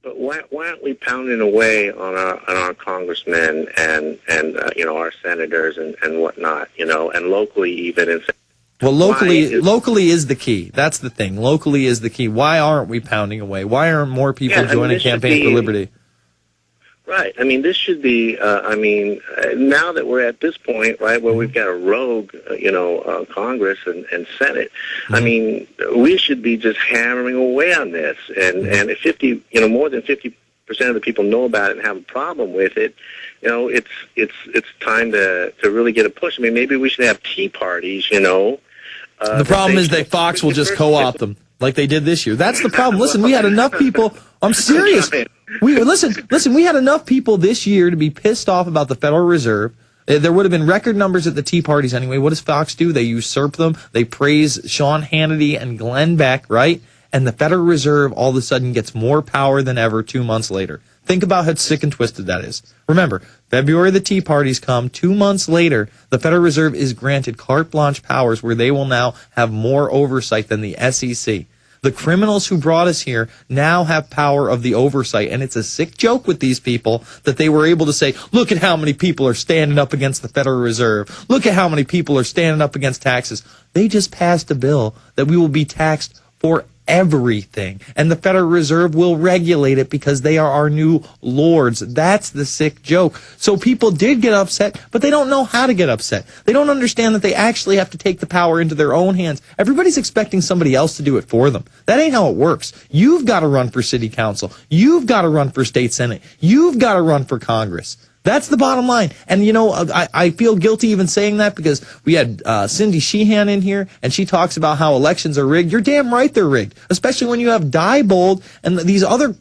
But why aren't we pounding away on our congressmen and our senators and whatnot, and locally even? Well, locally is the key. That's the thing. Locally is the key. Why aren't we pounding away? Why aren't more people joining Campaign for Liberty? Right. I mean, this should be, now that we're at this point, right, where we've got a rogue, Congress and Senate, I mean, we should be just hammering away on this. And if more than 50% of the people know about it and have a problem with it, it's time to really get a push. I mean, maybe we should have tea parties, The problem is that Fox will just co-opt them like they did this year. That's the problem. Listen, we had enough people. I'm serious. We had enough people this year to be pissed off about the Federal Reserve. There would have been record numbers at the tea parties anyway. What does Fox do? They usurp them. They praise Sean Hannity and Glenn Beck, right? And the Federal Reserve all of a sudden gets more power than ever 2 months later. Think about how sick and twisted that is. Remember, February the tea parties come. 2 months later, the Federal Reserve is granted carte blanche powers where they will now have more oversight than the SEC. The criminals who brought us here now have power of the oversight, and it's a sick joke with these people that they were able to say, look at how many people are standing up against the Federal Reserve. Look at how many people are standing up against taxes. They just passed a bill that we will be taxed for everything, and the Federal Reserve will regulate it because they are our new lords. That's the sick joke. So people did get upset, but they don't know how to get upset. They don't understand that they actually have to take the power into their own hands. Everybody's expecting somebody else to do it for them. That ain't how it works. You've got to run for city council. You've got to run for state senate. You've got to run for Congress. That's the bottom line. And, I feel guilty even saying that because we had Cindy Sheehan in here, and she talks about how elections are rigged. You're damn right they're rigged, especially when you have Diebold and these other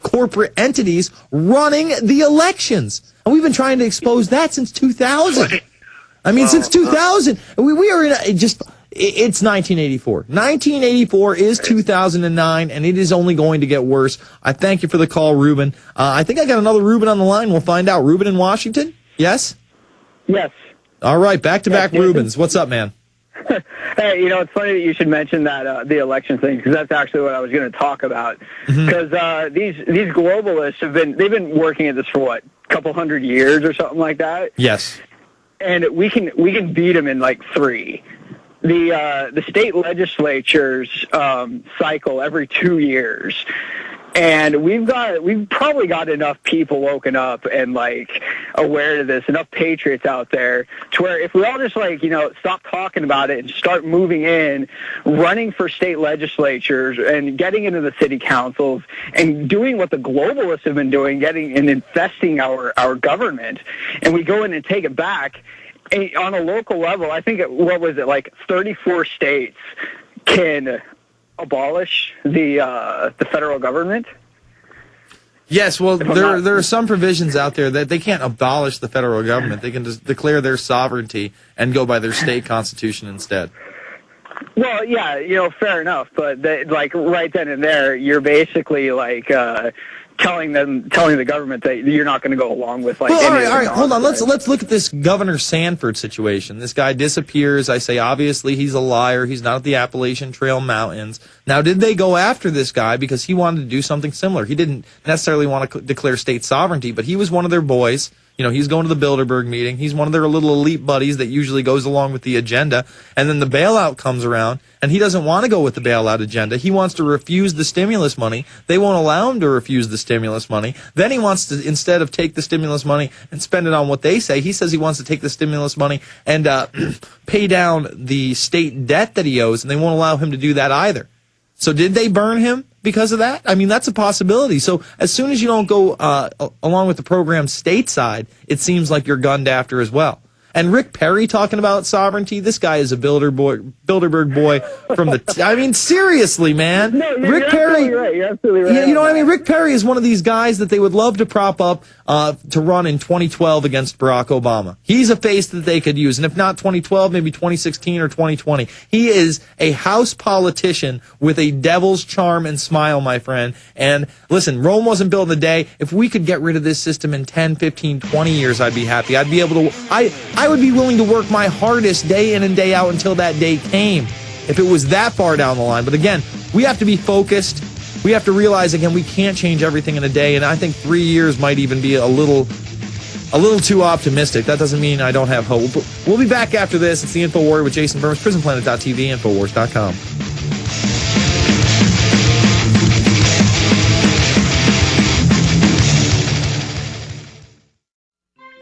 corporate entities running the elections. And we've been trying to expose that since 2000. I mean, since 2000. We are in it's 1984. 1984 is 2009, and it is only going to get worse. I thank you for the call, Ruben. I think I got another Ruben on the line. We'll find out. Ruben in Washington? Yes? Yes. All right, back-to-back Rubens. What's up, man? Hey, it's funny that you should mention that the election thing, because that's actually what I was going to talk about. Because these globalists they've been working at this for what, a couple hundred years or something like that. Yes. And we can beat them in like 3. The state legislatures cycle every 2 years, and we've probably got enough people woken up and like aware of this, enough patriots out there to where if we all just stop talking about it and start moving in, running for state legislatures and getting into the city councils and doing what the globalists have been doing, getting and infesting our government, and we go in and take it back. On a local level, I think 34 states can abolish the federal government? Yes, well, there are some provisions out there that they can't abolish the federal government. They can just declare their sovereignty and go by their state constitution instead. Well, yeah, fair enough. But right then and there, you're basically telling the government that you're not going to go along with all right, hold on. Let's look at this Governor Sanford situation. This guy disappears. I say obviously he's a liar. He's not at the Appalachian Trail Mountains. Now, did they go after this guy because he wanted to do something similar? He didn't necessarily want to declare state sovereignty, but he was one of their boys. He's going to the Bilderberg meeting. He's one of their little elite buddies that usually goes along with the agenda. And then the bailout comes around, and he doesn't want to go with the bailout agenda. He wants to refuse the stimulus money. They won't allow him to refuse the stimulus money. Then he wants to, instead of take the stimulus money and spend it on what they say, he says he wants to take the stimulus money and pay down the state debt that he owes, and they won't allow him to do that either. So did they burn him because of that? I mean, that's a possibility. So as soon as you don't go along with the program stateside, it seems like you're gunned after as well. And Rick Perry talking about sovereignty, this guy is a Bilderberg boy from the... I mean, seriously, man. No, Rick Perry, right. You're absolutely right. You know what I mean? Rick Perry is one of these guys that they would love to prop up to run in 2012 against Barack Obama. He's a face that they could use. And if not 2012, maybe 2016 or 2020. He is a House politician with a devil's charm and smile, my friend. And listen, Rome wasn't built in a day. If we could get rid of this system in 10, 15, 20 years, I'd be happy. I'd be able to... I would be willing to work my hardest day in and day out until that day came, if it was that far down the line. But again, we have to be focused. we have to realize, again, we can't change everything in a day, and I think 3 years might even be a little too optimistic. That doesn't mean I don't have hope. We'll be back after this. It's the InfoWarrior with Jason Burns, PrisonPlanet.tv, Infowars.com.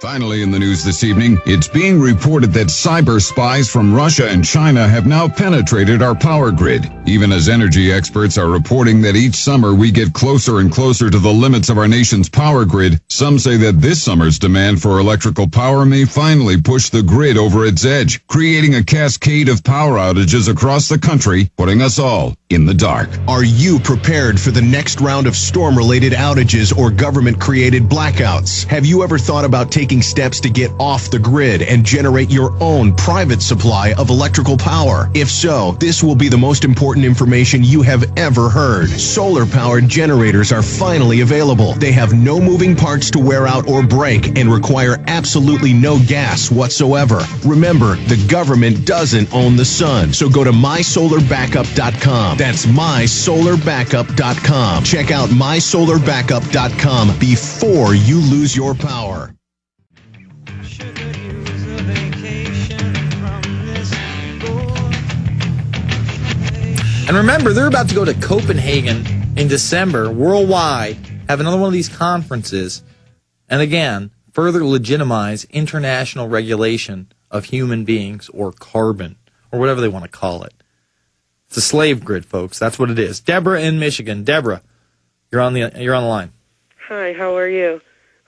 Finally in the news this evening, it's being reported that cyber spies from Russia and China have now penetrated our power grid. Even as energy experts are reporting that each summer we get closer and closer to the limits of our nation's power grid, some say that this summer's demand for electrical power may finally push the grid over its edge, creating a cascade of power outages across the country, putting us all in the dark. Are you prepared for the next round of storm-related outages or government-created blackouts? Have you ever thought about taking steps to get off the grid and generate your own private supply of electrical power? If so, this will be the most important information you have ever heard. Solar-powered generators are finally available. They have no moving parts to wear out or break and require absolutely no gas whatsoever. Remember, the government doesn't own the sun, so go to mysolarbackup.com. That's mysolarbackup.com. Check out mysolarbackup.com before you lose your power. And remember, they're about to go to Copenhagen in December, worldwide, have another one of these conferences, and again, further legitimize international regulation of human beings, or carbon, or whatever they want to call it. It's a slave grid, folks. That's what it is. Deborah in Michigan. Deborah, you're on the line. Hi, how are you?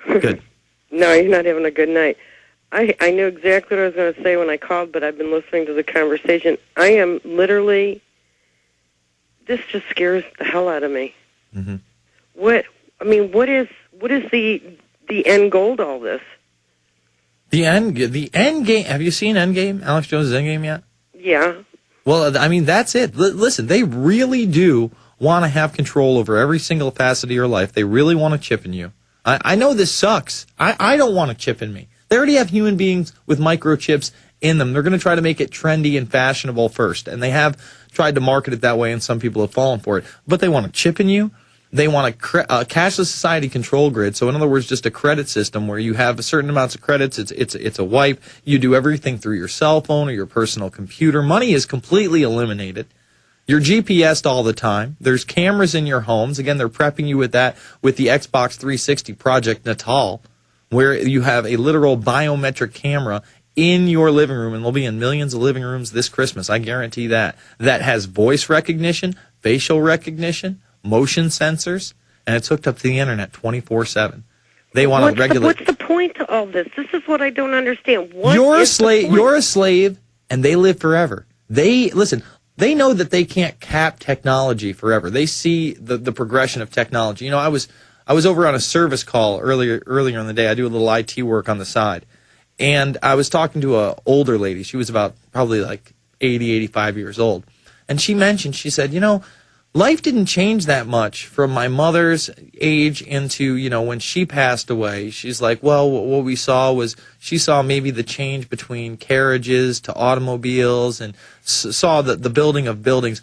Good. No, you're not having a good night. I knew exactly what I was going to say when I called, but I've been listening to the conversation. I am literally... This just scares the hell out of me. Mm-hmm. What is the end goal to all this? The end game. Have you seen Endgame? Alex Jones' Endgame yet? Yeah. Well, I mean, that's it. Listen, they really do want to have control over every single facet of your life. They really want to chip in you. I know this sucks. I don't want a chip in me. They already have human beings with microchips in them. They're going to try to make it trendy and fashionable first, and they have tried to market it that way, and some people have fallen for it. But they want to chip in you. They want a cashless society control grid. So in other words, just a credit system where you have certain amounts of credits. It's a wipe. You do everything through your cell phone or your personal computer. Money is completely eliminated. You're GPSed all the time. There's cameras in your homes. Again, they're prepping you with that with the Xbox 360 Project Natal, where you have a literal biometric camera in your living room, and they'll be in millions of living rooms this Christmas. I guarantee that. That has voice recognition, facial recognition, motion sensors, and it's hooked up to the internet 24/7. They want to regulate. What's the point to all this? This is what I don't understand. You're a slave, and they live forever. They know that they can't cap technology forever. They see the progression of technology. You know, I was over on a service call earlier in the day. I do a little IT work on the side. And I was talking to an older lady. She was about probably like 80, 85 years old. And she mentioned, she said, you know, life didn't change that much from my mother's age into, you know, when she passed away. She's like, well, what we saw was she saw maybe the change between carriages to automobiles and saw the building of buildings.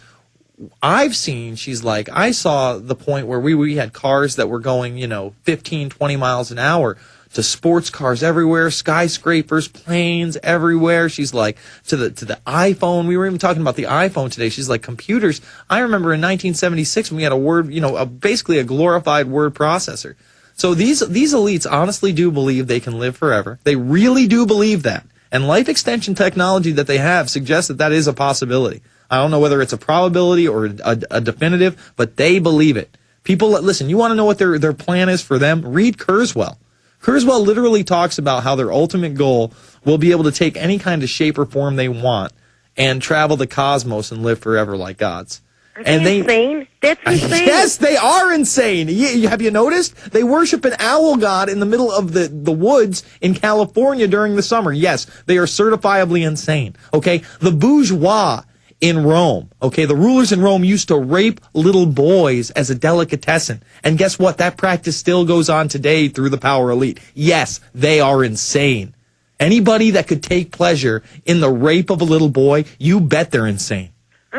I've seen, she's like, I saw the point where we had cars that were going, you know, 15, 20 miles an hour to sports cars everywhere, skyscrapers, planes everywhere. She's like, to the iPhone. We were even talking about the iPhone today. She's like, computers. I remember in 1976 when we had a word, you know, basically a glorified word processor. So these elites honestly do believe they can live forever. They really do believe that. And life extension technology that they have suggests that is a possibility. I don't know whether it's a probability or a definitive, but they believe it. People, listen, you want to know what their plan is for them? Read Kurzweil. Kurzweil literally talks about how their ultimate goal will be able to take any kind of shape or form they want and travel the cosmos and live forever like gods. Are they insane? That's insane. Yes, they are insane. Have you noticed? They worship an owl god in the middle of the woods in California during the summer. Yes, they are certifiably insane. Okay, the bourgeois in Rome, okay, the rulers in Rome used to rape little boys as a delicatessen. And guess what? That practice still goes on today through the power elite. Yes, they are insane. Anybody that could take pleasure in the rape of a little boy, you bet they're insane.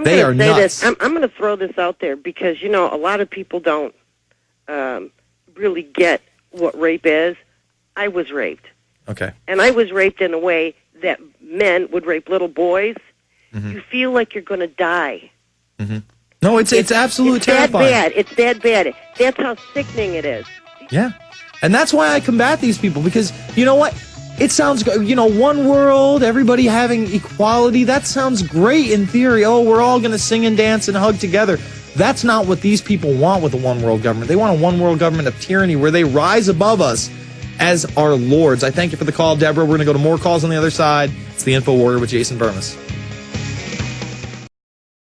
They are nuts. I'm going to throw this out there because, a lot of people don't really get what rape is. I was raped. Okay. And I was raped in a way that men would rape little boys. Mm-hmm. You feel like you're going to die. Mm-hmm. No, it's absolutely terrifying. It's that bad. That's how sickening it is. Yeah. And that's why I combat these people, because you know what? It sounds, one world, everybody having equality. That sounds great in theory. Oh, we're all going to sing and dance and hug together. That's not what these people want with a one world government. They want a one world government of tyranny where they rise above us as our lords. I thank you for the call, Deborah. We're going to go to more calls on the other side. It's the InfoWarrior with Jason Burmis.